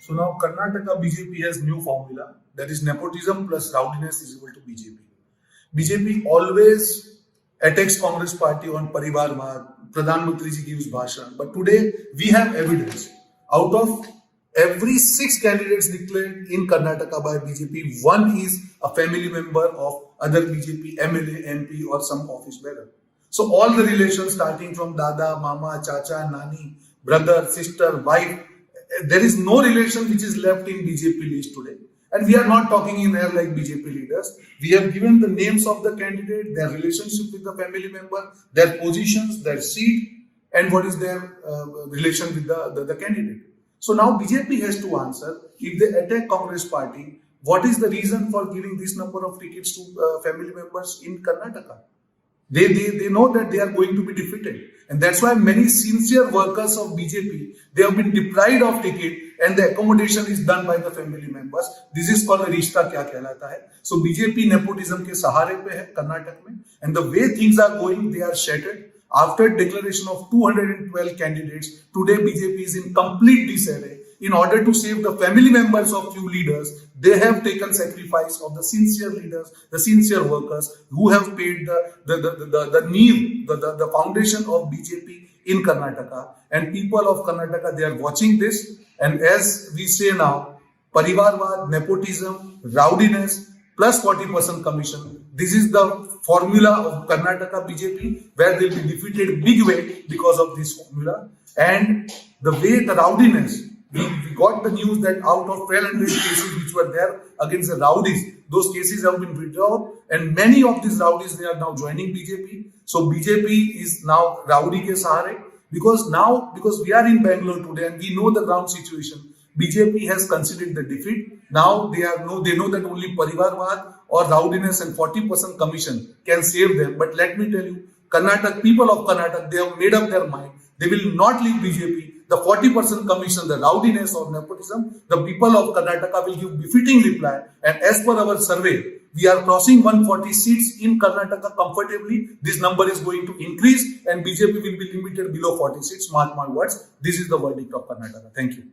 So now Karnataka BJP has new formula, that is nepotism plus rowdiness is equal to BJP. BJP always attacks Congress party on Parivarvad, Pradhan Mantri ji gives bhashan, but today we have evidence. Out of every 6 candidates declared in Karnataka by BJP, one is a family member of other BJP MLA, MP or some office bearer. So all the relations starting from Dada, Mama, Chacha, Nani, brother, sister, wife, there is no relation which is left in BJP list today. And we are not talking in air like BJP leaders. We have given the names of the candidate, their relationship with the family member, their positions, their seat, and what is their relation with the candidate. So now BJP has to answer, if they attack Congress party, what is the reason for giving this number of tickets to family members in Karnataka? They know that they are going to be defeated. And that's why many sincere workers of BJP, they have been deprived of ticket and the accommodation is done by the family members. This is called a rishta kya kehlata hai. So BJP nepotism ke sahare pe hai Karnataka mein. And the way things are going, they are shattered. After declaration of 212 candidates, today BJP is in complete disarray. In order to save the family members of few leaders, they have taken sacrifice of the sincere leaders, the sincere workers who have paid the foundation of BJP in Karnataka. And people of Karnataka, they are watching this. And as we say now, Parivarvad, nepotism, rowdiness, plus 40% commission. This is the formula of Karnataka BJP, where they will be defeated big way because of this formula. And the way the rowdiness, we got the news that out of 1,200 cases which were there against the rowdies, those cases have been withdrawn, and many of these rowdies, they are now joining BJP. So BJP is now rowdy ke sahare, because we are in Bangalore today and we know the ground situation. BJP has considered the defeat. Now they know that only Parivarvad or rowdiness and 40% commission can save them. But let me tell you, people of Karnataka, they have made up their mind. They will not leave BJP. The 40% commission, the rowdiness or nepotism, the people of Karnataka will give befitting reply. And as per our survey, we are crossing 140 seats in Karnataka comfortably. This number is going to increase and BJP will be limited below 40 seats. Mark my words. This is the verdict of Karnataka. Thank you.